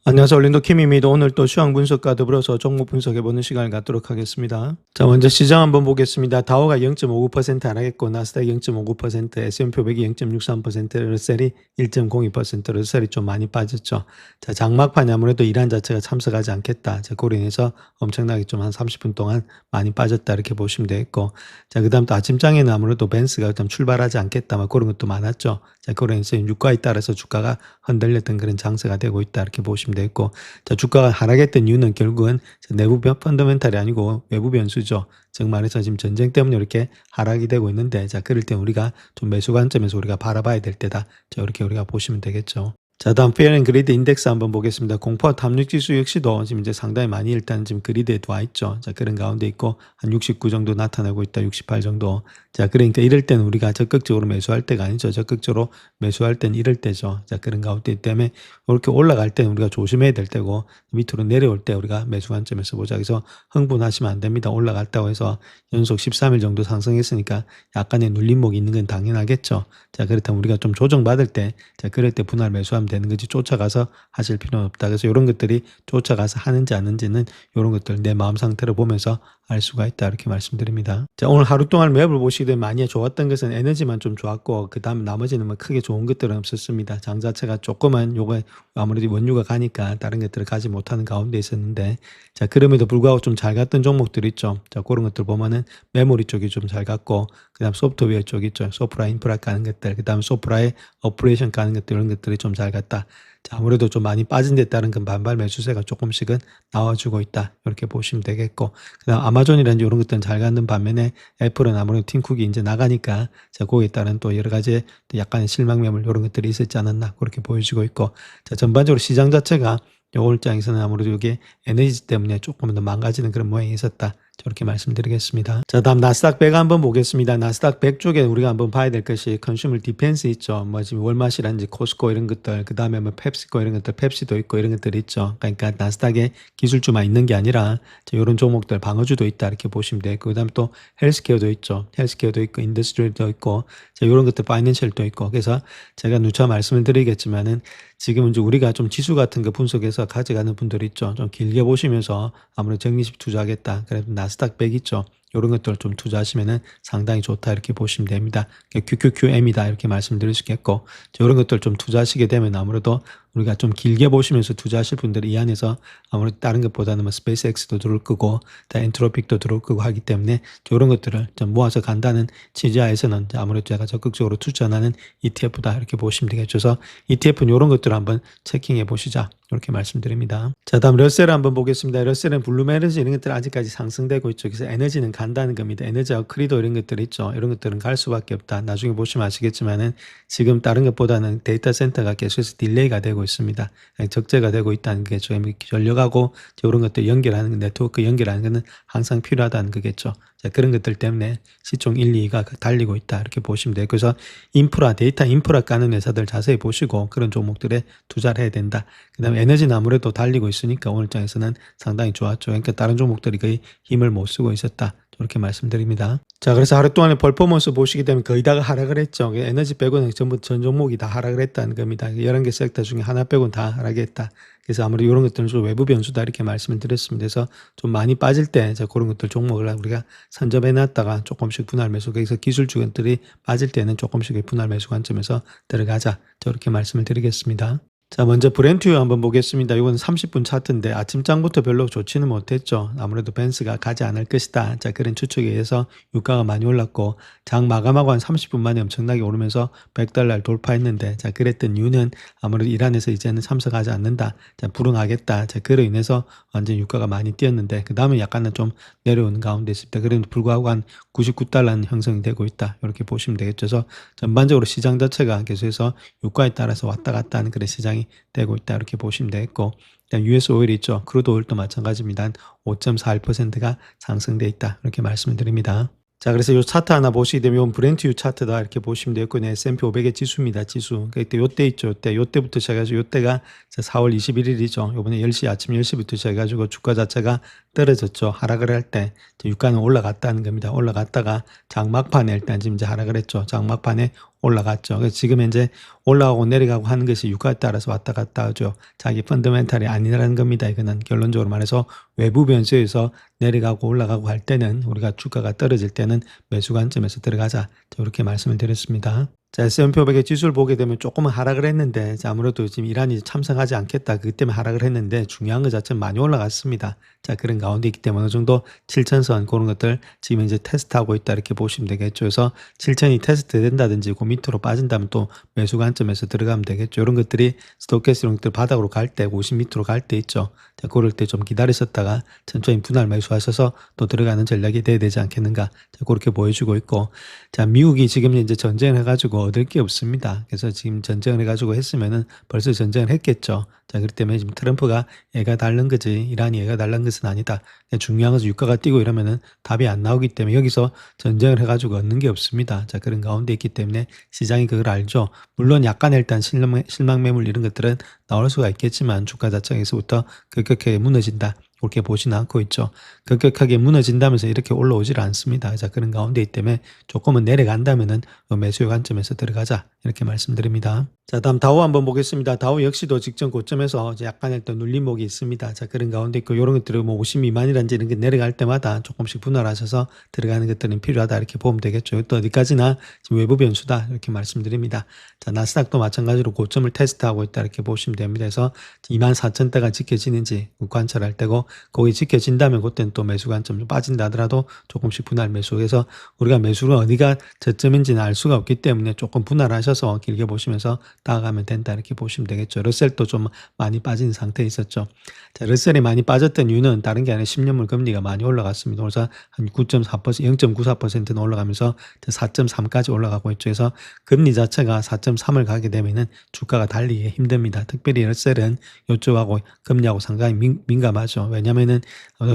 안녕하세요. 올린도 킴입니다. 오늘 또 시황 분석과 더불어서 종목 분석해보는 시간을 갖도록 하겠습니다. 자, 먼저 시장 한번 보겠습니다. 다우가 0.59% 하락했고, 나스닥이 0.59%, S&P 500이 0.63%, 러셀이 1.02%, 러셀이 좀 많이 빠졌죠. 자, 장막판에 아무래도 이란 자체가 참석하지 않겠다. 자, 그로 인해서 엄청나게 좀 한 30분 동안 많이 빠졌다. 이렇게 보시면 되겠고, 자, 그 다음 또 아침장에는 아무래도 벤스가 좀 출발하지 않겠다. 막 그런 것도 많았죠. 자, 그로 인해서 유가에 따라서 주가가 흔들렸던 그런 장세가 되고 있다. 이렇게 보시면 되겠고, 자, 주가가 하락했던 이유는 결국은 내부 펀더멘탈이 아니고 외부 변수죠. 즉 말해서 지금 전쟁 때문에 이렇게 하락이 되고 있는데, 자, 그럴 때 우리가 좀 매수 관점에서 우리가 바라봐야 될 때다. 자, 이렇게 우리가 보시면 되겠죠. 자, 다음 페어앤그리드 인덱스 한번 보겠습니다. 공포와 탐욕 지수 역시도 지금 이제 상당히 많이 일단 지금 그리드에 와 있죠. 자, 그런 가운데 있고 한 69 정도 나타나고 있다. 68 정도. 자, 그러니까 이럴 때는 우리가 적극적으로 매수할 때가 아니죠. 적극적으로 매수할 때는 이럴 때죠. 자, 그런 가운데 때문에 이렇게 올라갈 때는 우리가 조심해야 될 때고, 밑으로 내려올 때 우리가 매수 관점에서 보자. 그래서 흥분하시면 안 됩니다. 올라갔다고 해서 연속 13일 정도 상승했으니까 약간의 눌림목이 있는 건 당연하겠죠. 자, 그렇다면 우리가 좀 조정받을 때, 자, 그럴 때 분할 매수하면 되는 거지 쫓아가서 하실 필요는 없다. 그래서 이런 것들이 쫓아가서 하는지 안 하는지는 이런 것들 내 마음 상태를 보면서 알 수가 있다. 이렇게 말씀드립니다. 자, 오늘 하루 동안 맵을 보시게 되면 많이 좋았던 것은 에너지만 좀 좋았고, 그 다음 나머지는 뭐 크게 좋은 것들은 없었습니다. 장 자체가 조금은 요거 아무래도 원유가 가니까 다른 것들을 가지 못하는 가운데 있었는데, 자, 그럼에도 불구하고 좀 잘 갔던 종목들이 있죠. 자, 그런 것들 보면은 메모리 쪽이 좀 잘 갔고, 그 다음 소프트웨어 쪽 있죠. 소프라 인프라 가는 것들, 그 다음 소프라의 오퍼레이션 가는 것들, 이런 것들이 좀 잘 갔다. 자, 아무래도 좀 많이 빠진 데 따른 그 반발 매수세가 조금씩은 나와주고 있다. 이렇게 보시면 되겠고, 그 다음 아마존이라든지 이런 것들은 잘 가는 반면에 애플은 아무래도 팀쿡이 이제 나가니까, 자, 거기에 따른 또 여러 가지 또 약간의 실망 매물 이런 것들이 있었지 않았나. 그렇게 보여지고 있고, 자, 전반적으로 시장 자체가 요걸 장에서는 아무래도 이게 에너지 때문에 조금 더 망가지는 그런 모양이 있었다. 저렇게 말씀드리겠습니다. 자, 다음 나스닥 100 한번 보겠습니다. 나스닥 100 쪽에 우리가 한번 봐야 될 것이 컨슈머 디펜스 있죠. 뭐 지금 월마시라든지 코스코 이런 것들, 그 다음에 뭐 펩시코 이런 것들, 펩시도 있고 이런 것들이 있죠. 그러니까 나스닥에 기술주만 있는 게 아니라 이런 종목들 방어주도 있다. 이렇게 보시면 되고, 그 다음에 또 헬스케어도 있죠. 헬스케어도 있고 인더스트리도 있고, 자, 이런 것들 파이낸셜도 있고. 그래서 제가 누차 말씀을 드리겠지만은 지금 이제 우리가 좀 지수 같은 거 분석해서 가져가는 분들 있죠. 좀 길게 보시면서 아무래도 정리식 투자하겠다. 그래서 나스닥 100 있죠. 이런 것들을 좀 투자하시면은 상당히 좋다. 이렇게 보시면 됩니다. QQQM이다. 이렇게 말씀드릴 수 있겠고, 이런 것들 좀 투자하시게 되면 아무래도 우리가 좀 길게 보시면서 투자하실 분들이 이 안에서 아무래도 다른 것보다는 뭐 스페이스X도 들어올 거고, 다 엔트로픽도 들어올 거고 하기 때문에 이런 것들을 좀 모아서 간다는 취지하에서는 아무래도 제가 적극적으로 추천하는 ETF다. 이렇게 보시면 되겠죠. 그래서 ETF는 이런 것들을 한번 체킹해 보시자. 이렇게 말씀드립니다. 자, 다음 러셀을 한번 보겠습니다. 러셀은 블루메르지 이런 것들 아직까지 상승되고 있죠. 그래서 에너지는 간다는 겁니다. 에너지와 크리도 이런 것들 있죠. 이런 것들은 갈 수밖에 없다. 나중에 보시면 아시겠지만은 지금 다른 것보다는 데이터 센터가 계속해서 딜레이가 되고 있습니다. 적재가 되고 있다는 게 좀 전력하고 이런 것들 연결하는 네트워크 연결하는 것은 항상 필요하다는 거겠죠. 자, 그런 것들 때문에 시총 1, 2가 달리고 있다. 이렇게 보시면 돼요. 그래서 인프라, 데이터 인프라 까는 회사들 자세히 보시고 그런 종목들에 투자를 해야 된다. 그 다음에 에너지는 아무래도 달리고 있으니까 오늘 장에서는 상당히 좋았죠. 그러니까 다른 종목들이 거의 힘을 못 쓰고 있었다. 이렇게 말씀드립니다. 자, 그래서 하루 동안의 퍼포먼스 보시게 되면 거의 다 하락을 했죠. 에너지 빼고는 전부 전 종목이 다 하락을 했다는 겁니다. 11개 섹터 중에 하나 빼고는 다 하락했다. 그래서 아무래도 이런 것들은 좀 외부 변수다. 이렇게 말씀을 드렸습니다. 그래서 좀 많이 빠질 때 그런 것들 종목을 우리가 선점해 놨다가 조금씩 분할 매수, 그래서 기술주들이 빠질 때는 조금씩 분할 매수 관점에서 들어가자. 저렇게 말씀을 드리겠습니다. 자, 먼저 브렌트유 한번 보겠습니다. 이건 30분 차트인데 아침장부터 별로 좋지는 못했죠. 아무래도 벤츠가 가지 않을 것이다. 자, 그런 추측에 의해서 유가가 많이 올랐고, 장 마감하고 한 30분 만에 엄청나게 오르면서 $100를 돌파했는데, 자, 그랬던 이유는 아무래도 이란에서 이제는 참석하지 않는다. 자, 불응하겠다. 자, 그로 인해서 완전 유가가 많이 뛰었는데, 그 다음에 약간은 좀 내려오는 가운데 있습니다. 그래도 불구하고 한 $99는 형성이 되고 있다. 이렇게 보시면 되겠죠. 그래서 전반적으로 시장 자체가 계속해서 유가에 따라서 왔다 갔다 하는 그런 시장이 되고 있다. 이렇게 보시면 되겠고, US 오일 있죠. 크루드 오일도 마찬가지입니다. 한 5.41%가 상승돼 있다. 이렇게 말씀을 드립니다. 자, 그래서 요 차트 하나 보시게 되면 브렌트유 차트다. 이렇게 보시면 되겠고, S&P 500의 지수입니다. 지수. 그때 요때 있죠. 요때부터 시작해가지고, 요때가 4월 21일이죠. 요번에 10시, 아침 10시부터 시작해가지고 주가 자체가 떨어졌죠. 하락을 할 때 유가는 올라갔다는 겁니다. 올라갔다가 장막판에 일단 지금 이제 하락을 했죠. 장막판에 올라갔죠. 그래서 지금 현재 올라가고 내려가고 하는 것이 유가에 따라서 왔다 갔다 하죠. 자기 펀더멘탈이 아니라는 겁니다. 이거는 결론적으로 말해서 외부 변수에서 내려가고 올라가고 할 때는 우리가 주가가 떨어질 때는 매수 관점에서 들어가자. 이렇게 말씀을 드렸습니다. 자, S&P 500의 지수를 보게 되면 조금은 하락을 했는데, 자, 아무래도 지금 이란이 참석하지 않겠다. 그것 때문에 하락을 했는데, 중요한 것 자체는 많이 올라갔습니다. 자, 그런 가운데 있기 때문에 어느 정도 7천선 그런 것들 지금 이제 테스트하고 있다. 이렇게 보시면 되겠죠. 그래서 7천이 테스트 된다든지 그 밑으로 빠진다면 또 매수 관점에서 들어가면 되겠죠. 이런 것들이 스토캐스틱 이런 것들 바닥으로 갈 때, 50 밑으로 갈 때 있죠. 자, 그럴 때 좀 기다리셨다가 천천히 분할 매수하셔서 또 들어가는 전략이 돼야 되지 않겠는가. 자, 그렇게 보여주고 있고. 자, 미국이 지금 이제 전쟁을 해가지고 얻을 게 없습니다. 그래서 지금 전쟁을 해가지고 했으면은 벌써 전쟁을 했겠죠. 자, 그렇기 때문에 지금 트럼프가 애가 달른 거지, 이란이 애가 달른 것은 아니다. 중요한 것은 유가가 뛰고 이러면은 답이 안 나오기 때문에 여기서 전쟁을 해가지고 얻는 게 없습니다. 자, 그런 가운데 있기 때문에 시장이 그걸 알죠. 물론 약간 일단 실망 매물 이런 것들은 나올 수가 있겠지만 주가 자체에서부터 급격하게 무너진다. 그렇게 보지는 않고 있죠. 급격하게 무너진다면서 이렇게 올라오질 않습니다. 자, 그런 가운데 있기 때문에 조금은 내려간다면은 매수의 관점에서 들어가자. 이렇게 말씀드립니다. 자, 다음 다우 한번 보겠습니다. 다우 역시도 직전 고점에서 이제 약간의 또 눌림목이 있습니다. 자, 그런 가운데 있고 이런 것들은 뭐 50 미만이란지 이런 게 내려갈 때마다 조금씩 분할하셔서 들어가는 것들은 필요하다. 이렇게 보면 되겠죠. 또 어디까지나 지금 외부 변수다. 이렇게 말씀드립니다. 자, 나스닥도 마찬가지로 고점을 테스트하고 있다. 이렇게 보시면 됩니다. 그래서 24,000대가 지켜지는지 관찰할 때고 거기 지켜진다면 그때는 또 매수 관점 좀 빠진다 하더라도 조금씩 분할 매수해서 우리가 매수가 어디가 저점인지는 알 수가 없기 때문에 조금 분할하셔서 길게 보시면서 나아가면 된다. 이렇게 보시면 되겠죠. 러셀도 좀 많이 빠진 상태에 있었죠. 자, 러셀이 많이 빠졌던 이유는 다른 게 아니라 10년물 금리가 많이 올라갔습니다. 그래서 한 9.4%, 0.94%는 올라가면서 4.3까지 올라가고 있죠. 그래서 금리 자체가 4.3을 가게 되면은 주가가 달리기 힘듭니다. 특별히 러셀은 이쪽하고 금리하고 상당히 민감하죠. 왜냐면은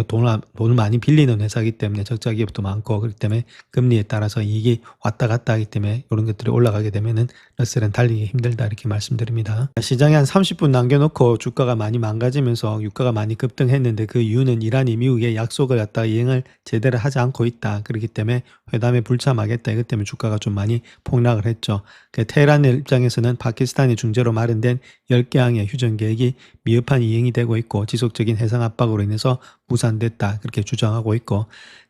돈을 많이 빌리는 회사이기 때문에 적자 기업도 많고 그렇기 때문에 금리에 따라서 이익이 왔다 갔다 하기 때문에 이런 것들이 올라가게 되면은 러셀은 달리기 힘들다. 이렇게 말씀드립니다. 시장에 한 30분 남겨놓고 주가가 많이 망가지면서 유가가 많이 급등했는데 그 이유는 이란이 미국의 약속을 갖다가 이행을 제대로 하지 않고 있다. 그렇기 때문에 회담에 불참하겠다. 이것 때문에 주가가 좀 많이 폭락을 했죠. 테헤란의 입장에서는 파키스탄이 중재로 마련된 10개항의 휴전 계획이 미흡한 이행이 되고 있고 지속적인 해상 압박으로 인해서 무산됐다. 그렇게 주장하고 있고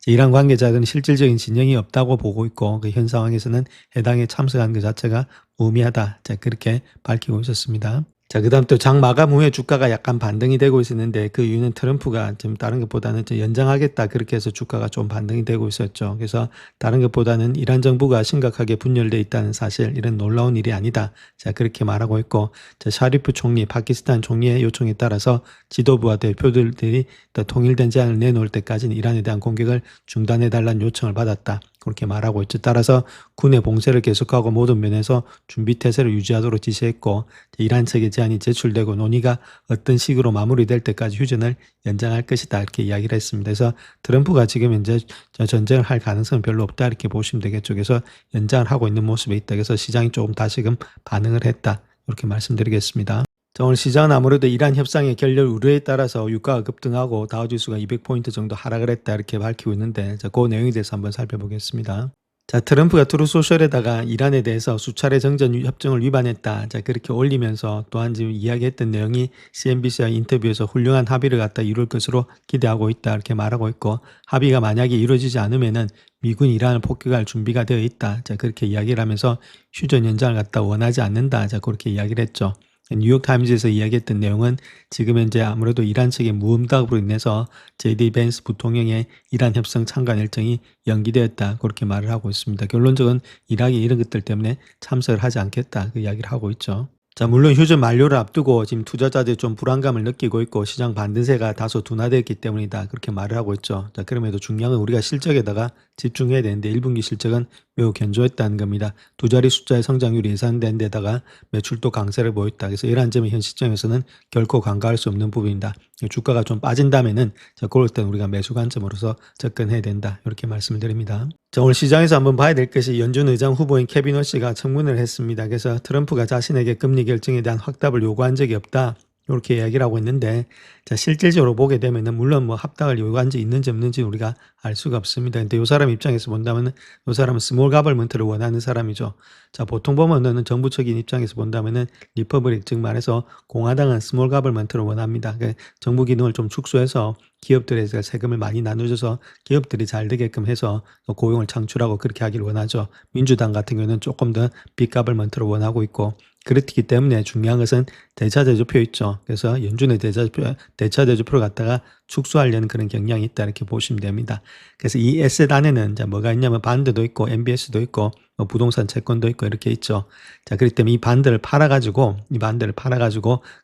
이란 관계자들은 실질적인 진영이 없다고 보고 있고 그 현 상황에서는 해당에 참석한 것 자체가 무의미하다. 자, 그렇게 밝히고 있었습니다. 자, 그 다음 또 장 마감 후에 주가가 약간 반등이 되고 있었는데 그 이유는 트럼프가 좀 다른 것보다는 좀 연장하겠다. 그렇게 해서 주가가 좀 반등이 되고 있었죠. 그래서 다른 것보다는 이란 정부가 심각하게 분열돼 있다는 사실, 이런 놀라운 일이 아니다. 자, 그렇게 말하고 있고, 자, 샤리프 총리, 파키스탄 총리의 요청에 따라서 지도부와 대표들이 통일된 제안을 내놓을 때까지는 이란에 대한 공격을 중단해달라는 요청을 받았다. 그렇게 말하고 있죠. 따라서 군의 봉쇄를 계속하고 모든 면에서 준비 태세를 유지하도록 지시했고 이란 측의 제안이 제출되고 논의가 어떤 식으로 마무리될 때까지 휴전을 연장할 것이다. 이렇게 이야기를 했습니다. 그래서 트럼프가 지금 현재 전쟁을 할 가능성은 별로 없다. 이렇게 보시면 되겠죠. 그래서 연장을 하고 있는 모습에 있다. 그래서 시장이 조금 다시금 반응을 했다. 이렇게 말씀드리겠습니다. 자, 오늘 시장은 아무래도 이란 협상의 결렬 우려에 따라서 유가가 급등하고 다우지수가 200포인트 정도 하락을 했다 이렇게 밝히고 있는데 자, 그 내용에 대해서 한번 살펴보겠습니다. 자, 트럼프가 트루소셜에다가 이란에 대해서 수차례 정전 협정을 위반했다. 자, 그렇게 올리면서 또한 지금 이야기했던 내용이 CNBC와 인터뷰에서 훌륭한 합의를 갖다 이룰 것으로 기대하고 있다. 이렇게 말하고 있고 합의가 만약에 이루어지지 않으면은 미군이 이란을 폭격할 준비가 되어 있다. 자, 그렇게 이야기를 하면서 휴전 연장을 갖다 원하지 않는다. 자, 그렇게 이야기를 했죠. 뉴욕타임즈에서 이야기했던 내용은 지금 현재 아무래도 이란 측의 무응답으로 인해서 제디 벤스 부통령의 이란 협상 참관 일정이 연기되었다. 그렇게 말을 하고 있습니다. 결론적으로 이란이 이런 것들 때문에 참석을 하지 않겠다. 그 이야기를 하고 있죠. 자, 물론 휴전 만료를 앞두고 지금 투자자들이 좀 불안감을 느끼고 있고 시장 반등세가 다소 둔화됐기 때문이다. 그렇게 말을 하고 있죠. 자, 그럼에도 중요한 건 우리가 실적에다가 집중해야 되는데 1분기 실적은 매우 견조했다는 겁니다. 두 자리 숫자의 성장률이 예상된 데다가 매출도 강세를 보였다. 그래서 이러한 점은 현 시점에서는 결코 간과할 수 없는 부분이다. 주가가 좀 빠진다면은 자, 그럴 때는 우리가 매수 관점으로서 접근해야 된다. 이렇게 말씀을 드립니다. 자, 오늘 시장에서 한번 봐야 될 것이 연준 의장 후보인 케빈 워시가 청문을 했습니다. 그래서 트럼프가 자신에게 금리 결정에 대한 확답을 요구한 적이 없다. 요렇게 이야기를 하고 있는데, 자, 실질적으로 보게 되면은 물론 뭐 합당을 요구한 지 있는지 없는지 우리가 알 수가 없습니다. 근데 요 사람 입장에서 본다면은 요 사람은 스몰 가버먼트를 원하는 사람이죠. 자, 보통 보면은 정부 측인 입장에서 본다면은 리퍼블릭, 즉 말해서 공화당은 스몰 가버먼트를 원합니다. 정부 기능을 좀 축소해서 기업들에서 세금을 많이 나눠줘서 기업들이 잘 되게끔 해서 고용을 창출하고 그렇게 하기를 원하죠. 민주당 같은 경우는 조금 더 빅 가버먼트를 원하고 있고, 그렇기 때문에 중요한 것은 대차 대조표 있죠. 그래서 연준의 대차 대조표를 갖다가 축소하려는 그런 경향이 있다 이렇게 보시면 됩니다. 그래서 이 에셋 안에는 자 뭐가 있냐면 반대도 있고 MBS도 있고 뭐 부동산 채권도 있고 이렇게 있죠. 자, 그렇기 때문에 이 반대를 팔아가지고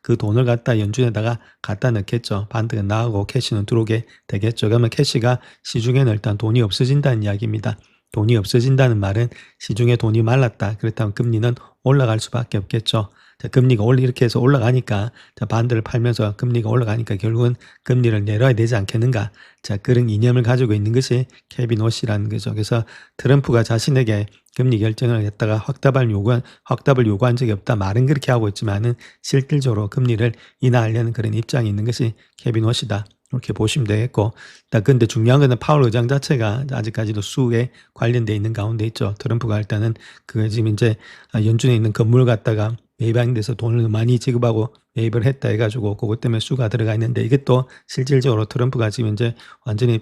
그 돈을 갖다 연준에다가 갖다 넣겠죠. 반대가 나가고 캐시는 들어오게 되겠죠. 그러면 캐시가 시중에는 일단 돈이 없어진다는 이야기입니다. 돈이 없어진다는 말은 시중에 돈이 말랐다. 그렇다면 금리는 올라갈 수밖에 없겠죠. 자, 금리가 이렇게 해서 올라가니까, 자, 반대를 팔면서 금리가 올라가니까 결국은 금리를 내려야 되지 않겠는가. 자, 그런 이념을 가지고 있는 것이 케빈 워시라는 거죠. 그래서 트럼프가 자신에게 금리 결정을 했다가 확답을 요구한 적이 없다. 말은 그렇게 하고 있지만은 실질적으로 금리를 인하하려는 그런 입장이 있는 것이 케빈 워시다. 이렇게 보시면 되겠고, 근데 중요한 거는 파월 의장 자체가 아직까지도 수에 관련돼 있는 가운데 있죠. 트럼프가 일단은 그 지금 이제 연준에 있는 건물 갖다가 매입하는 데서 돈을 많이 지급하고 매입을 했다 해가지고 그것 때문에 수가 들어가 있는데, 이게 또 실질적으로 트럼프가 지금 이제 완전히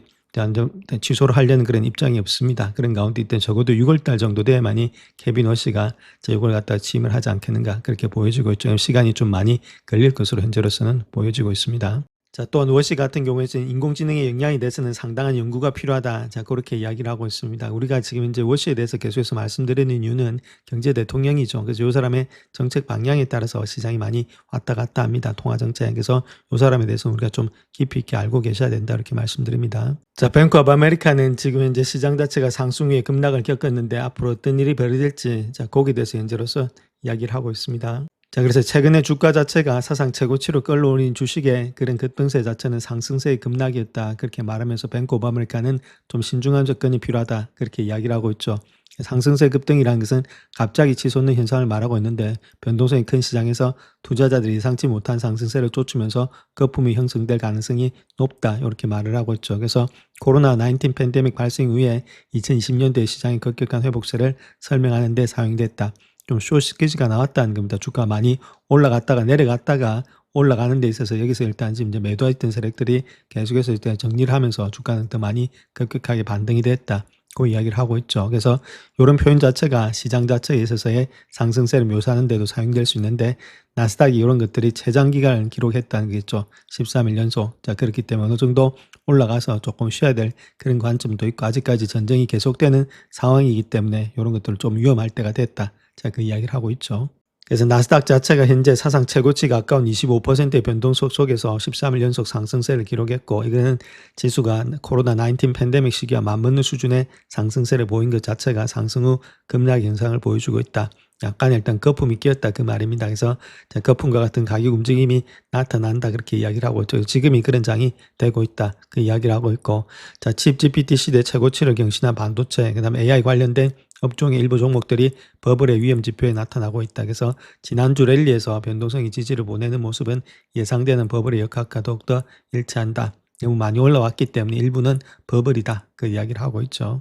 취소를 하려는 그런 입장이 없습니다. 그런 가운데 있던 적어도 6월달 정도 돼야만이 케빈 워시가 이걸 갖다가 취임을 하지 않겠는가 그렇게 보여지고 있죠. 시간이 좀 많이 걸릴 것으로 현재로서는 보여지고 있습니다. 자, 또한 워시 같은 경우에는 인공지능의 영향에 대해서는 상당한 연구가 필요하다. 자, 그렇게 이야기를 하고 있습니다. 우리가 지금 이제 워시에 대해서 계속해서 말씀드리는 이유는 경제 대통령이죠. 그래서 이 사람의 정책 방향에 따라서 시장이 많이 왔다 갔다 합니다. 통화 정책. 그래서 이 사람에 대해서 우리가 좀 깊이 있게 알고 계셔야 된다. 이렇게 말씀드립니다. 자, 뱅크 오브 아메리카는 지금 현재 시장 자체가 상승 후에 급락을 겪었는데 앞으로 어떤 일이 벌어질지, 자, 거기에 대해서 현재로서 이야기를 하고 있습니다. 자, 그래서 최근에 주가 자체가 사상 최고치로 끌어올린 주식의 그런 급등세 자체는 상승세의 급락이었다. 그렇게 말하면서 뱅크 오브 아메리카는 좀 신중한 접근이 필요하다. 그렇게 이야기를 하고 있죠. 상승세 급등이라는 것은 갑자기 치솟는 현상을 말하고 있는데, 변동성이 큰 시장에서 투자자들이 예상치 못한 상승세를 쫓으면서 거품이 형성될 가능성이 높다. 이렇게 말을 하고 있죠. 그래서 코로나19 팬데믹 발생 이후에 2020년도에 시장의 급격한 회복세를 설명하는 데 사용됐다. 좀 숏스퀴즈가 나왔다는 겁니다. 주가가 많이 올라갔다가 내려갔다가 올라가는 데 있어서 여기서 일단 지금 이제 매도했던 세력들이 계속해서 일단 정리를 하면서 주가는 더 많이 급격하게 반등이 됐다. 그 이야기를 하고 있죠. 그래서 이런 표현 자체가 시장 자체에 있어서의 상승세를 묘사하는 데도 사용될 수 있는데, 나스닥이 이런 것들이 최장기간을 기록했다는 게 있죠. 13일 연속. 자, 그렇기 때문에 어느 정도 올라가서 조금 쉬어야 될 그런 관점도 있고, 아직까지 전쟁이 계속되는 상황이기 때문에 이런 것들을 좀 위험할 때가 됐다. 자, 그 이야기를 하고 있죠. 그래서 나스닥 자체가 현재 사상 최고치 가까운 25%의 변동속 속에서 13일 연속 상승세를 기록했고, 이거는 지수가 코로나19 팬데믹 시기와 맞먹는 수준의 상승세를 보인 것 자체가 상승 후 급락 현상을 보여주고 있다. 약간 일단 거품이 끼었다 그 말입니다. 그래서 거품과 같은 가격 움직임이 나타난다 그렇게 이야기를 하고 있죠. 지금이 그런 장이 되고 있다 그 이야기를 하고 있고, 자, 칩 GPT 시대 최고치를 경신한 반도체, 그다음에 AI 관련된 업종의 일부 종목들이 버블의 위험 지표에 나타나고 있다. 그래서 지난주 랠리에서 변동성이 지지를 보내는 모습은 예상되는 버블의 역학과 더욱더 일치한다. 너무 많이 올라왔기 때문에 일부는 버블이다 그 이야기를 하고 있죠.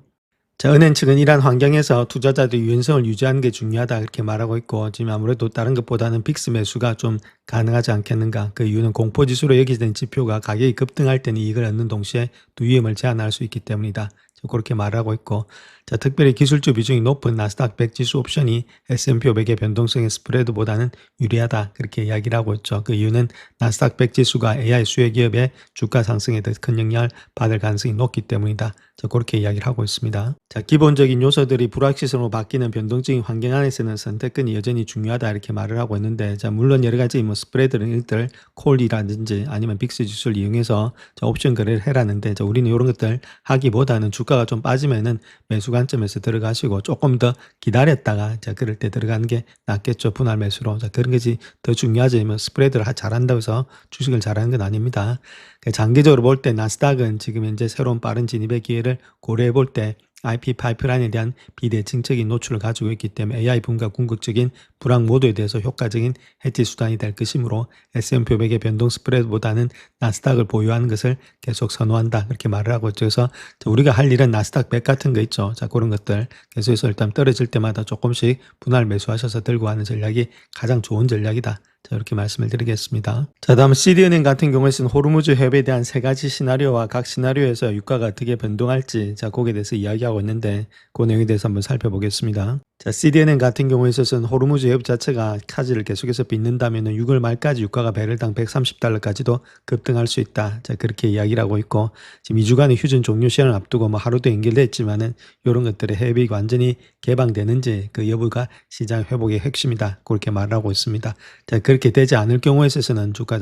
자, 은행 측은 이러한 환경에서 투자자들이 유연성을 유지하는 게 중요하다 이렇게 말하고 있고, 지금 아무래도 다른 것보다는 빅스 매수가 좀 가능하지 않겠는가. 그 이유는 공포지수로 여기는 지표가 가격이 급등할 때는 이익을 얻는 동시에 또 위험을 제한할 수 있기 때문이다. 그렇게 말하고 있고, 자, 특별히 기술주 비중이 높은 나스닥 100 지수 옵션이 S&P 500의 변동성의 스프레드보다는 유리하다 그렇게 이야기를 하고 있죠. 그 이유는 나스닥 100 지수가 AI 수혜 기업의 주가 상승에 더 큰 영향을 받을 가능성이 높기 때문이다. 자, 그렇게 이야기를 하고 있습니다. 자, 기본적인 요소들이 불확실성으로 바뀌는 변동적인 환경 안에서는 선택권이 여전히 중요하다 이렇게 말을 하고 있는데, 자, 물론 여러 가지 뭐 스프레드는 일들 콜이라든지 아니면 빅스 지수를 이용해서 옵션 거래를 해라는데, 자, 우리는 이런 것들 하기보다는 주가가 좀 빠지면은 매수 관점에서 들어가시고 조금 더 기다렸다가, 자, 그럴 때 들어가는 게 낫겠죠. 분할 매수로. 자, 그런 것이 더 중요하지. 뭐 스프레드를 잘한다고 해서 주식을 잘하는 건 아닙니다. 장기적으로 볼 때 나스닥은 지금 현재 새로운 빠른 진입의 기회를 고려해 볼 때 IP 파이프라인에 대한 비대칭적인 노출을 가지고 있기 때문에 AI 붐과 궁극적인 불황 모두에 대해서 효과적인 해지 수단이 될 것이므로 S&P 500의 변동 스프레드보다는 나스닥을 보유하는 것을 계속 선호한다. 그렇게 말을 하고 있죠. 그래서 우리가 할 일은 나스닥 100 같은 거 있죠. 자, 그런 것들 계속해서 일단 떨어질 때마다 조금씩 분할 매수하셔서 들고 가는 전략이 가장 좋은 전략이다. 자, 이렇게 말씀을 드리겠습니다. 자, 다음 CD은행 같은 경우에는 호르무즈 해협에 대한 세 가지 시나리오와 각 시나리오에서 유가가 어떻게 변동할지, 자, 거기에 대해서 이야기하고 있는데 그 내용에 대해서 한번 살펴보겠습니다. 자, CD은행 같은 경우에 있어서는 호르무즈 해협 자체가 차질을 계속해서 빚는다면 6월 말까지 유가가 배럴당 130달러까지도 급등할 수 있다. 자, 그렇게 이야기를 하고 있고, 지금 2주간의 휴전 종료 시간을 앞두고 하루도 연결됐지만은 이런 것들의 해협이 완전히 개방되는지 그 여부가 시장 회복의 핵심이다. 그렇게 말하고 있습니다. 자, 그렇게 되지 않을 경우에 있어서는 유가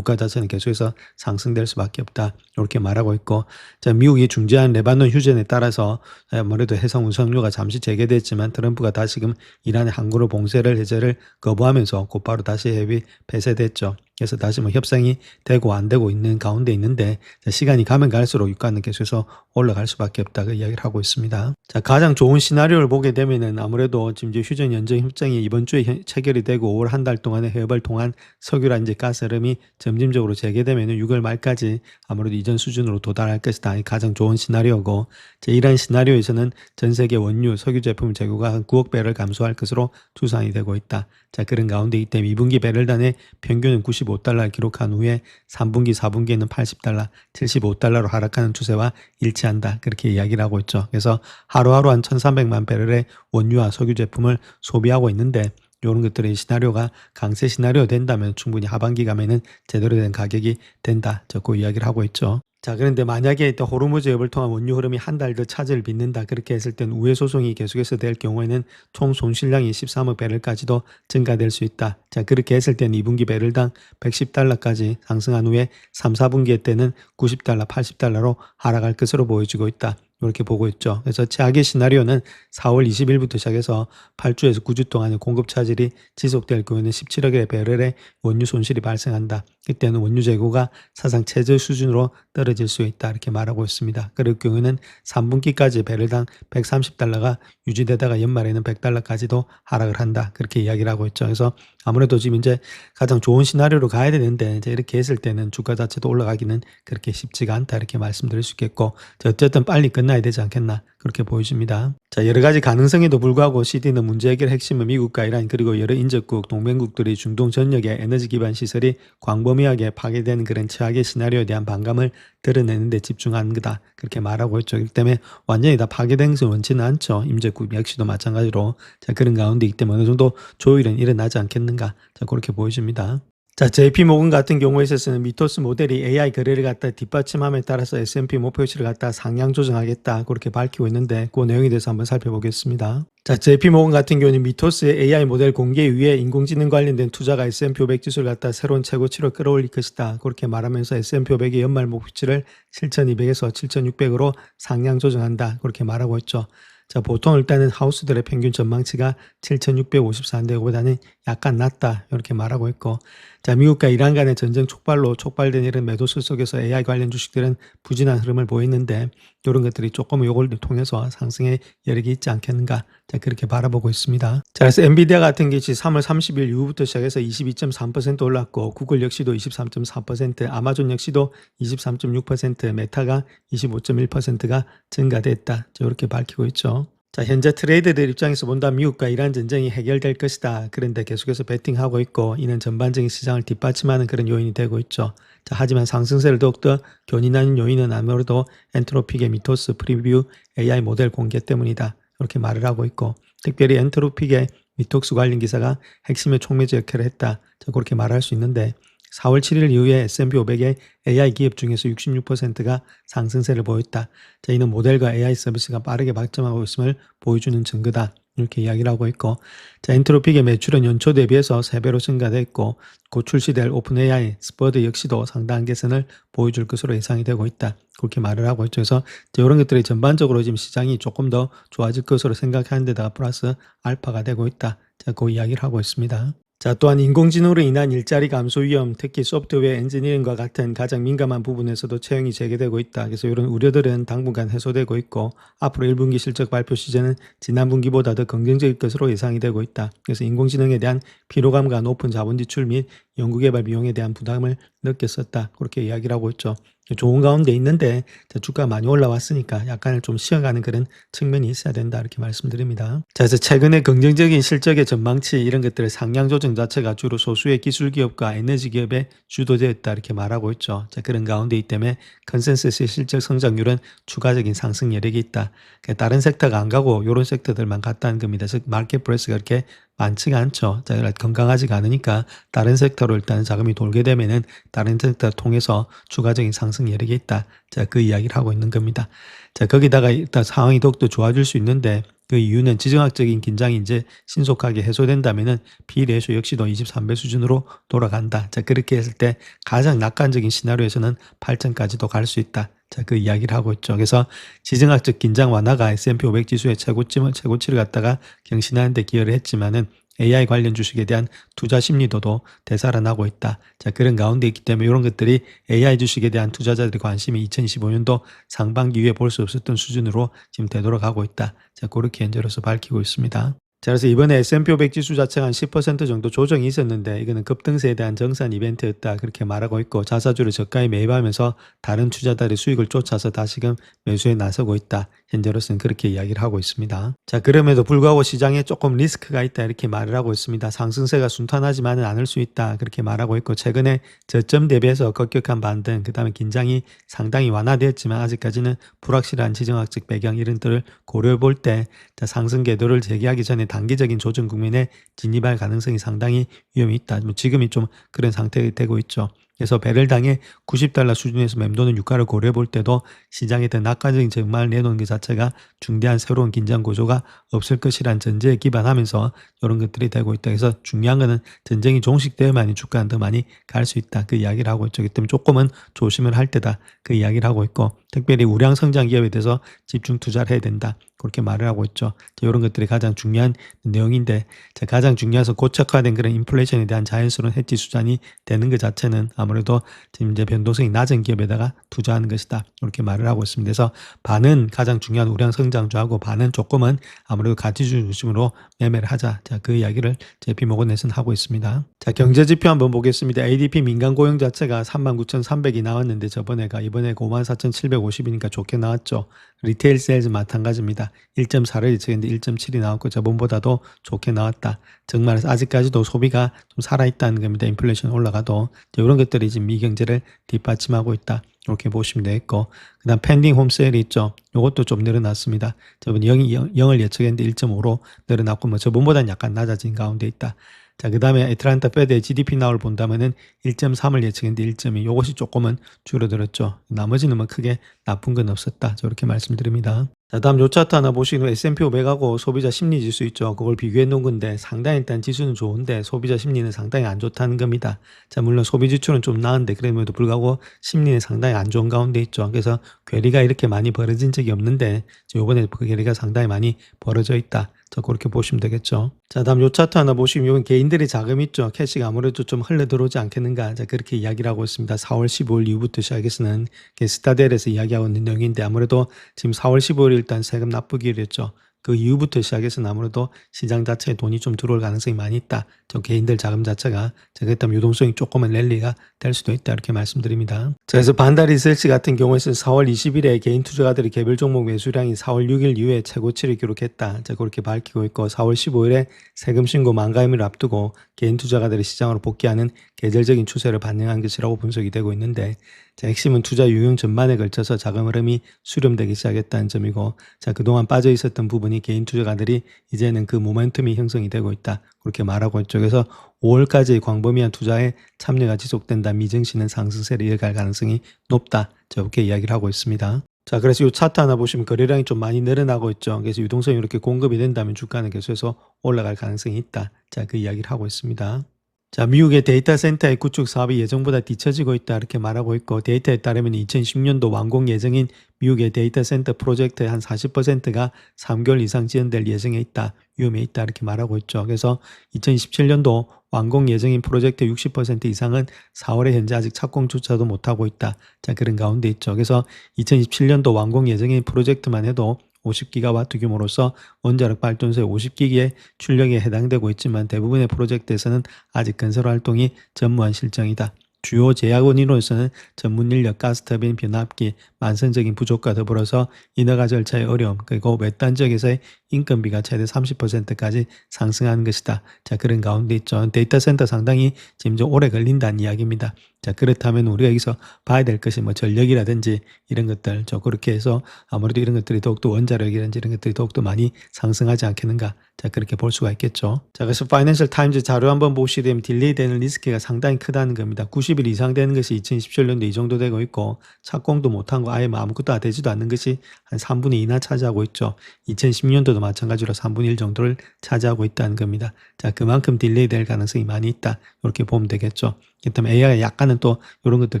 자체는 계속해서 상승될 수밖에 없다. 이렇게 말하고 있고, 자, 미국이 중재한 레바논 휴전에 따라서 아무래도 해상 운송료가 잠시 재개됐지만 트럼프가 다시금 이란의 항구로 봉쇄를 해제를 거부하면서 곧바로 다시 해협이 폐쇄됐죠. 그래서 다시 협상이 되고 안 되고 있는 가운데 있는데, 시간이 가면 갈수록 유가는 계속해서 올라갈 수밖에 없다. 그 이야기를 하고 있습니다. 자, 가장 좋은 시나리오를 보게 되면은 아무래도 지금 이제 휴전 연장 협정이 이번 주에 체결이 되고 5월 한 달 동안의 해협을 통한 석유라든지 가스 흐름이 점진적으로 재개되면은 6월 말까지 아무래도 이전 수준으로 도달할 것이다. 이 가장 좋은 시나리오고, 이러한 시나리오에서는 전 세계 원유, 석유 제품 재고가 한 9억 배럴 감소할 것으로 추산이 되고 있다. 자, 그런 가운데이기 때문에 2분기 배럴단의 평균은 95달러를 기록한 후에 3분기, 4분기에는 80달러, 75달러로 하락하는 추세와 일치한다. 그렇게 이야기를 하고 있죠. 그래서 하루하루 한 1300만 배럴의 원유와 석유 제품을 소비하고 있는데, 이런 것들의 시나리오가 강세 시나리오 된다면 충분히 하반기 가면은 제대로 된 가격이 된다. 그 이야기를 하고 있죠. 자, 그런데 만약에 또 호르무즈 해협을 통한 원유 흐름이 한 달 더 차질을 빚는다. 그렇게 했을 땐 우회 소송이 계속해서 될 경우에는 총 손실량이 13억 배럴까지도 증가될 수 있다. 자, 그렇게 했을 때는 2분기 배럴당 110달러까지 상승한 후에 3, 4분기 때는 90달러, 80달러로 하락할 것으로 보여지고 있다. 이렇게 보고 있죠. 그래서 최악의 시나리오는 4월 20일부터 시작해서 8주에서 9주 동안의 공급 차질이 지속될 경우에는 17억의 배럴의 원유 손실이 발생한다. 그때는 원유 재고가 사상 최저 수준으로 떨어질 수 있다. 이렇게 말하고 있습니다. 그럴 경우에는 3분기까지 배럴당 130달러가 유지되다가 연말에는 100달러까지도 하락을 한다. 그렇게 이야기를 하고 있죠. 그래서 아무래도 지금 이제 가장 좋은 시나리오로 가야 되는데 이제 이렇게 했을 때는 주가 자체도 올라가기는 그렇게 쉽지가 않다. 이렇게 말씀드릴 수 있겠고, 어쨌든 빨리 끝나야 되지 않겠나. 그렇게 보여집니다. 자, 여러 가지 가능성에도 불구하고 CD는 문제 해결 핵심은 미국과 이란 그리고 여러 인접국, 동맹국들이 중동 전역의 에너지 기반 시설이 광범위하게 파괴되는 그런 최악의 시나리오에 대한 반감을 드러내는 데 집중하는 거다. 그렇게 말하고 있죠. 그렇기 때문에 완전히 다 파괴된 것은 원치는 않죠. 임접국 역시도 마찬가지로. 자, 그런 가운데 있기 때문에 어느 정도 조율은 일어나지 않겠는가. 자, 그렇게 보여집니다. 자, JP모건 같은 경우에 있어서는 미토스 모델이 AI 거래를 갖다 뒷받침함에 따라서 S&P 목표치를 갖다 상향 조정하겠다. 그렇게 밝히고 있는데 그 내용에 대해서 한번 살펴보겠습니다. 자, JP모건 같은 경우는 미토스의 AI 모델 공개 이후에 인공지능 관련된 투자가 S&P 500 지수를 갖다 새로운 최고치로 끌어올릴 것이다. 그렇게 말하면서 S&P 500의 연말 목표치를 7,200에서 7,600으로 상향 조정한다. 그렇게 말하고 있죠. 자, 보통 일단은 하우스들의 평균 전망치가 7,654인데 그보다는 약간 낮다. 이렇게 말하고 있고, 자, 미국과 이란 간의 전쟁 촉발로 촉발된 이런 매도수 속에서 AI 관련 주식들은 부진한 흐름을 보이는데 이런 것들이 조금 요걸 통해서 상승의 여력이 있지 않겠는가. 자, 그렇게 바라보고 있습니다. 자, 그래서 엔비디아 같은 것이 3월 30일 이후부터 시작해서 22.3% 올랐고, 구글 역시도 23.4%, 아마존 역시도 23.6%, 메타가 25.1%가 증가됐다. 자, 이렇게 밝히고 있죠. 자, 현재 트레이더들 입장에서 본다면 미국과 이란 전쟁이 해결될 것이다. 그런데 계속해서 베팅하고 있고, 이는 전반적인 시장을 뒷받침하는 그런 요인이 되고 있죠. 자, 하지만 상승세를 더욱더 견인하는 요인은 아무래도 엔트로픽의 미토스 프리뷰 AI 모델 공개 때문이다. 이렇게 말을 하고 있고, 특별히 엔트로픽의 미톡스 관련 기사가 핵심의 촉매제 역할을 했다. 자, 그렇게 말할 수 있는데 4월 7일 이후에 S&P 500의 AI 기업 중에서 66%가 상승세를 보였다. 자, 이는 모델과 AI 서비스가 빠르게 발전하고 있음을 보여주는 증거다. 이렇게 이야기를 하고 있고, 자, 엔트로픽의 매출은 연초 대비해서 3배로 증가됐고, 곧 출시될 오픈 AI, 스퍼드 역시도 상당한 개선을 보여줄 것으로 예상이 되고 있다. 그렇게 말을 하고 있죠. 그래서 이런 것들이 전반적으로 지금 시장이 조금 더 좋아질 것으로 생각하는 데다가 플러스 알파가 되고 있다. 자, 그 이야기를 하고 있습니다. 자, 또한 인공지능으로 인한 일자리 감소 위험, 특히 소프트웨어 엔지니어링과 같은 가장 민감한 부분에서도 채용이 재개되고 있다. 그래서 이런 우려들은 당분간 해소되고 있고 앞으로 1분기 실적 발표 시즌은 지난 분기보다 더 긍정적일 것으로 예상이 되고 있다. 그래서 인공지능에 대한 피로감과 높은 자본 지출 및 연구개발 비용에 대한 부담을 느꼈었다. 그렇게 이야기를 하고 있죠. 좋은 가운데 있는데 주가가 많이 올라왔으니까 약간을 좀 쉬어가는 그런 측면이 있어야 된다 이렇게 말씀드립니다. 자, 그래서 최근에 긍정적인 실적의 전망치 이런 것들의 상향 조정 자체가 주로 소수의 기술 기업과 에너지 기업에 주도되었다 이렇게 말하고 있죠. 자, 그런 가운데 이 때문에 컨센서스의 실적 성장률은 추가적인 상승 여력이 있다. 그러니까 다른 섹터가 안 가고 이런 섹터들만 갔다는 겁니다. 즉 마켓 프레스가 그렇게 많지가 않죠. 자, 건강하지가 않으니까 다른 섹터로 일단 자금이 돌게 되면은 다른 섹터 통해서 추가적인 상승 여력이 있다. 자, 그 이야기를 하고 있는 겁니다. 자, 거기다가 일단 상황이 더욱더 좋아질 수 있는데 그 이유는 지정학적인 긴장이 이제 신속하게 해소된다면은 P/Ratiio 역시도 23배 수준으로 돌아간다. 자, 그렇게 했을 때 가장 낙관적인 시나리오에서는 8천까지도 갈 수 있다. 자, 그 이야기를 하고 있죠. 그래서 지정학적 긴장 완화가 S&P 500 지수의 최고치를 갖다가 경신하는 데 기여를 했지만은 AI 관련 주식에 대한 투자 심리도도 되살아나고 있다. 자, 그런 가운데 있기 때문에 이런 것들이 AI 주식에 대한 투자자들의 관심이 2025년도 상반기 이후에 볼 수 없었던 수준으로 지금 되돌아가고 있다. 자, 그렇게 현재로서 밝히고 있습니다. 자, 그래서 이번에 S&P 500 지수 자체가 한 10% 정도 조정이 있었는데 이거는 급등세에 대한 정산 이벤트였다 그렇게 말하고 있고 자사주를 저가에 매입하면서 다른 투자자들의 수익을 쫓아서 다시금 매수에 나서고 있다. 현재로서는 그렇게 이야기를 하고 있습니다. 자, 그럼에도 불구하고 시장에 조금 리스크가 있다 이렇게 말을 하고 있습니다. 상승세가 순탄하지만은 않을 수 있다 그렇게 말하고 있고 최근에 저점 대비해서 급격한 반등 그다음에 긴장이 상당히 완화되었지만 아직까지는 불확실한 지정학적 배경 이런 것들을 고려해 볼 때 상승 궤도를 재개하기 전에 단기적인 조정 국면에 진입할 가능성이 상당히 위험이 있다. 지금이 좀 그런 상태가 되고 있죠. 그래서 배럴당에 $90 수준에서 맴도는 유가를 고려해 볼 때도 시장에 더 낙관적인 전망을 내놓은 것 자체가 중대한 새로운 긴장 구조가 없을 것이란 전제에 기반하면서 이런 것들이 되고 있다. 그래서 중요한 거는 전쟁이 종식되어야만이 주가는 더 많이 갈 수 있다. 그 이야기를 하고 있죠. 그렇기 때문에 조금은 조심을 할 때다. 그 이야기를 하고 있고 특별히 우량 성장 기업에 대해서 집중 투자를 해야 된다. 그렇게 말을 하고 있죠. 이런 것들이 가장 중요한 내용인데 가장 중요해서 고착화된 그런 인플레이션에 대한 자연스러운 해지 수단이 되는 것 자체는 아무래도 지금 이제 변동성이 낮은 기업에다가 투자하는 것이다. 이렇게 말을 하고 있습니다. 그래서 반은 가장 중요한 우량 성장주하고 반은 조금은 아무래도 가치주 중심으로 매매를 하자. 자, 그 이야기를 JP모건에서는 하고 있습니다. 자, 경제지표 한번 보겠습니다. ADP 민간 고용 자체가 39,300이 나왔는데 저번에가 이번에 54,750이니까 좋게 나왔죠. 리테일 세일즈 마찬가지입니다. 1.4를 예측했는데 1.7이 나왔고 저번보다도 좋게 나왔다. 정말 아직까지도 소비가 좀 살아있다는 겁니다. 인플레이션 올라가도 이런 것들이 지금 미경제를 뒷받침하고 있다. 이렇게 보시면 되겠고 그 다음 펜딩 홈세일이 있죠. 이것도 좀 늘어났습니다. 저번 0을 예측했는데 1.5로 늘어났고 뭐 저번보다는 약간 낮아진 가운데 있다. 자, 그 다음에 애틀란타 페드의 GDP 나올 본다면은 1.3을 예측했는데 1.2 이것이 조금은 줄어들었죠. 나머지는 뭐 크게 나쁜 건 없었다. 저렇게 말씀드립니다. 자, 다음 요 차트 하나 보시면 S&P 500하고 소비자 심리 지수 있죠. 그걸 비교해 놓은 건데 상당히 일단 지수는 좋은데 소비자 심리는 상당히 안 좋다는 겁니다. 자, 물론 소비 지출은 좀 나은데 그럼에도 불구하고 심리는 상당히 안 좋은 가운데 있죠. 그래서 괴리가 이렇게 많이 벌어진 적이 없는데 이번에 그 괴리가 상당히 많이 벌어져 있다. 자, 그렇게 보시면 되겠죠. 자, 다음 요 차트 하나 보시면 이건 개인들의 자금 있죠. 캐시가 아무래도 좀 흘러 들어오지 않겠는가. 자, 그렇게 이야기를 하고 있습니다. 4월 15일 이후부터 시작해서는 스타델에서 이야기하고 있는 내용인데 아무래도 지금 4월 15일 일단 세금 납부기일이었죠. 그 이후부터 시작해서는 아무래도 시장 자체에 돈이 좀 들어올 가능성이 많이 있다. 저 개인들 자금 자체가 그렇다면 유동성이 조금은 랠리가 될 수도 있다. 이렇게 말씀드립니다. 자, 그래서 반다 리서치 같은 경우에는 4월 20일에 개인 투자가들의 개별 종목 매수량이 4월 6일 이후에 최고치를 기록했다. 자, 그렇게 밝히고 있고 4월 15일에 세금 신고 만가임을 앞두고 개인 투자가들이 시장으로 복귀하는 계절적인 추세를 반영한 것이라고 분석이 되고 있는데 자, 핵심은 투자 유형 전반에 걸쳐서 자금 흐름이 수렴되기 시작했다는 점이고 자, 그동안 빠져 있었던 부분이 개인 투자가들이 이제는 그 모멘텀이 형성이 되고 있다. 그렇게 말하고 있죠. 그래서 5월까지 광범위한 투자에 참여가 지속된다. 미증시는 상승세를 이어갈 가능성이 높다. 저렇게 이야기를 하고 있습니다. 자, 그래서 이 차트 하나 보시면 거래량이 좀 많이 늘어나고 있죠. 그래서 유동성이 이렇게 공급이 된다면 주가는 계속해서 올라갈 가능성이 있다. 자, 그 이야기를 하고 있습니다. 자, 미국의 데이터 센터의 구축 사업이 예정보다 뒤처지고 있다 이렇게 말하고 있고 데이터에 따르면 2010년도 완공 예정인 미국의 데이터 센터 프로젝트의 한 40%가 3개월 이상 지연될 예정에 있다. 위험에 있다 이렇게 말하고 있죠. 그래서 2017년도 완공 예정인 프로젝트 60% 이상은 4월에 현재 아직 착공조차도 못하고 있다. 자, 그런 가운데 있죠. 그래서 2027년도 완공 예정인 프로젝트만 해도 50기가와트 규모로서 원자력 발전소의 50기기의 출력에 해당되고 있지만 대부분의 프로젝트에서는 아직 건설 활동이 전무한 실정이다. 주요 제약 원인으로서는 전문 인력, 가스터빈, 변압기, 만성적인 부족과 더불어서 인허가 절차의 어려움, 그리고 외딴 지역에서의 인건비가 최대 30%까지 상승하는 것이다. 자, 그런 가운데 있죠. 데이터 센터 상당히 지금 좀 오래 걸린다는 이야기입니다. 자, 그렇다면 우리가 여기서 봐야 될 것이 뭐 전력이라든지 이런 것들, 그렇게 해서 아무래도 이런 것들이 더욱더 원자력이라든지 이런 것들이 더욱더 많이 상승하지 않겠는가. 자, 그렇게 볼 수가 있겠죠. 자, 그래서 파이낸셜 타임즈 자료 한번 보시게 되면 딜레이 되는 리스크가 상당히 크다는 겁니다. 90일 이상 되는 것이 2017년도 이 정도 되고 있고 착공도 못한 거 아예 뭐 아무것도 되지도 않는 것이 한 3분의 2나 차지하고 있죠. 2010년도도 마찬가지로 3분의 1 정도를 차지하고 있다는 겁니다. 자, 그만큼 딜레이 될 가능성이 많이 있다. 이렇게 보면 되겠죠. 그렇다면 AI가 약간은 또 이런 것들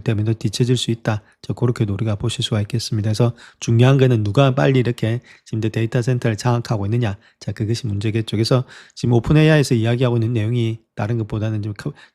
때문에 뒤처질 수 있다. 그렇게도 우리가 보실 수가 있겠습니다. 그래서 중요한 거는 누가 빨리 이렇게 지금 데이터 센터를 장악하고 있느냐. 자, 그것이 문제겠죠. 그래서 지금 오픈 AI에서 이야기하고 있는 내용이 다른 것보다는 좀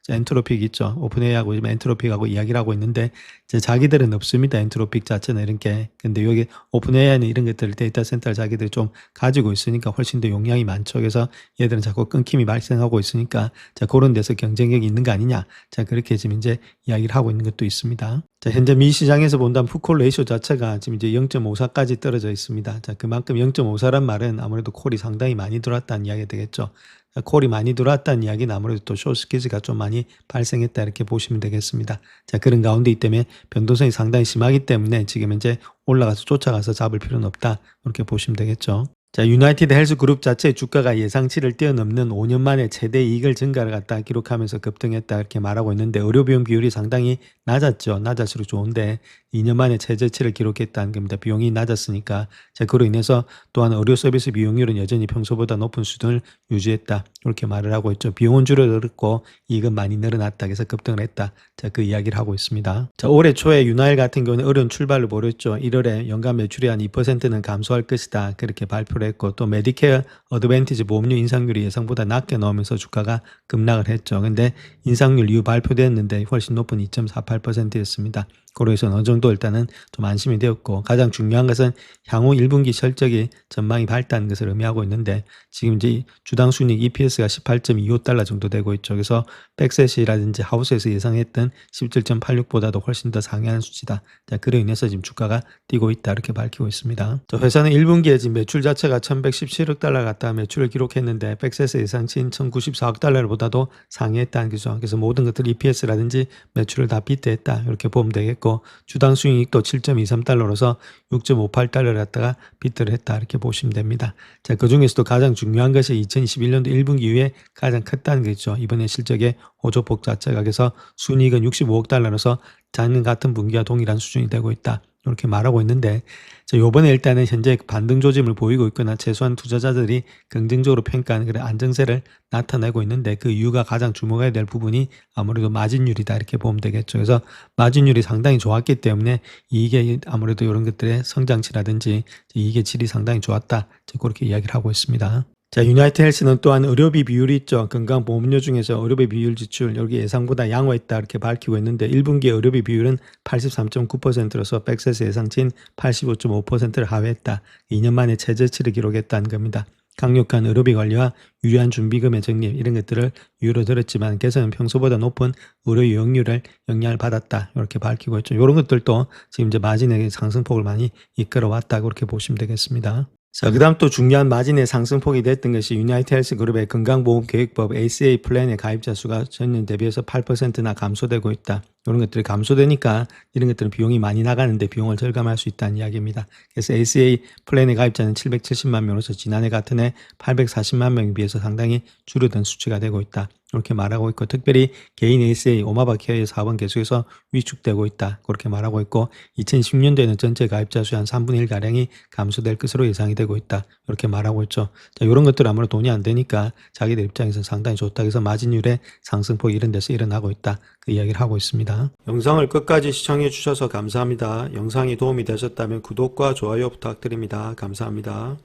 엔트로픽 있죠. 오픈 AI하고 지금 엔트로픽하고 이야기를 하고 있는데 이제 자기들은 없습니다. 엔트로픽 자체는 이런 게. 근데 여기 오픈 AI는 이런 것들을 데이터 센터를 자기들이 좀 가지고 있으니까 훨씬 더 용량이 많죠. 그래서 얘들은 자꾸 끊김이 발생하고 있으니까 자, 그런 데서 경쟁력이 있는 거 아니냐. 자, 그렇게 지금 이제 이야기를 하고 있는 것도 있습니다. 자, 현재 미 시장에서 본다면 풋콜 레이쇼 자체가 지금 이제 0.54까지 떨어져 있습니다. 자, 그만큼 0.54란 말은 아무래도 콜이 상당히 많이 들어왔다는 이야기가 되겠죠. 자, 콜이 많이 들어왔다는 이야기는 아무래도 또 숏스퀴즈가 좀 많이 발생했다 이렇게 보시면 되겠습니다. 자, 그런 가운데 이 때문에 변동성이 상당히 심하기 때문에 지금 이제 올라가서 쫓아가서 잡을 필요는 없다 이렇게 보시면 되겠죠. 자, 유나이티드 헬스 그룹 자체의 주가가 예상치를 뛰어넘는 5년 만에 최대 이익을 증가를 갖다 기록하면서 급등했다 이렇게 말하고 있는데 의료 비용 비율이 상당히 낮았죠. 낮을수록 좋은데 2년 만에 최저치를 기록했다는 겁니다. 비용이 낮았으니까. 자, 그로 인해서 또한 의료 서비스 비용률은 여전히 평소보다 높은 수준을 유지했다. 이렇게 말을 하고 있죠. 비용은 줄어들었고 이익은 많이 늘어났다. 그래서 급등을 했다. 자, 그 이야기를 하고 있습니다. 자, 올해 초에 유나일 같은 경우는 어려운 출발을 벌였죠. 1월에 연간 매출이 한 2%는 감소할 것이다. 그렇게 발표를 했고 또 메디케어 어드밴티지 보험료 인상률이 예상보다 낮게 나오면서 주가가 급락을 했죠. 근데 인상률 이후 발표됐는데 훨씬 높은 2.48%였습니다. 그로 해서 어느 정도 일단은 좀 안심이 되었고 가장 중요한 것은 향후 1분기 실적이 전망이 밝다는 것을 의미하고 있는데 지금 이제 주당 순이익 EPS가 18.25달러 정도 되고 있죠. 그래서 백셋이라든지 하우스에서 예상했던 17.86보다도 훨씬 더 상회하는 수치다. 자, 그로 인해서 지금 주가가 뛰고 있다 이렇게 밝히고 있습니다. 자, 회사는 1분기에 지금 매출 자체가 1117억 달러 갖다 매출을 기록했는데 백셋의 예상치인 1094억 달러보다도 상회했다는 거죠. 그래서 모든 것들 EPS라든지 매출을 다 비트했다 이렇게 보면 되겠고 주당 수익도 7.23달러로서 6.58달러를 갖다가 비트를 했다 이렇게 보시면 됩니다. 자, 그 중에서도 가장 중요한 것이 2021년도 1분기 이후에 가장 컸다는 거죠. 이번에 실적의 호조폭 자체가 그래서 순이익은 65억 달러로서 작년 같은 분기와 동일한 수준이 되고 있다. 이렇게 말하고 있는데 자, 요번에 일단은 현재 반등 조짐을 보이고 있거나 최소한 투자자들이 긍정적으로 평가하는 그런 안정세를 나타내고 있는데 그 이유가 가장 주목해야 될 부분이 아무래도 마진율이다 이렇게 보면 되겠죠. 그래서 마진율이 상당히 좋았기 때문에 이게 아무래도 이런 것들의 성장치라든지 이게 질이 상당히 좋았다. 그렇게 이야기를 하고 있습니다. 자, 유나이티드 헬스는 또한 의료비 비율이 있죠. 건강보험료 중에서 의료비 비율 지출 여기 예상보다 양호했다 이렇게 밝히고 있는데 1분기 의료비 비율은 83.9%로서 백셋의 예상치인 85.5%를 하회했다. 2년 만에 최저치를 기록했다는 겁니다. 강력한 의료비 관리와 유리한 준비금의 적립 이런 것들을 이유로 들었지만 개선은 평소보다 높은 의료 이용률을 영향을 받았다 이렇게 밝히고 있죠. 이런 것들도 지금 이제 마진의 상승폭을 많이 이끌어왔다 그렇게 보시면 되겠습니다. 자, 그 다음 또 중요한 마진의 상승폭이 됐던 것이 유나이티드 헬스 그룹의 건강보험계획법 ACA 플랜의 가입자 수가 전년 대비해서 8%나 감소되고 있다. 이런 것들이 감소되니까 이런 것들은 비용이 많이 나가는데 비용을 절감할 수 있다는 이야기입니다. 그래서 ACA 플랜의 가입자는 770만 명으로서 지난해 같은 해 840만 명에 비해서 상당히 줄어든 수치가 되고 있다. 이렇게 말하고 있고 특별히 개인 ACA 오마바케어의 사업은 계속해서 위축되고 있다. 그렇게 말하고 있고 2010년도에는 전체 가입자 수의 한 3분의 1가량이 감소될 것으로 예상이 되고 있다. 이렇게 말하고 있죠. 자, 이런 것들 아무래도 돈이 안 되니까 자기들 입장에서는 상당히 좋다. 그래서 마진율의 상승폭이 이런 데서 일어나고 있다. 그 이야기를 하고 있습니다. 영상을 끝까지 시청해 주셔서 감사합니다. 영상이 도움이 되셨다면 구독과 좋아요 부탁드립니다. 감사합니다.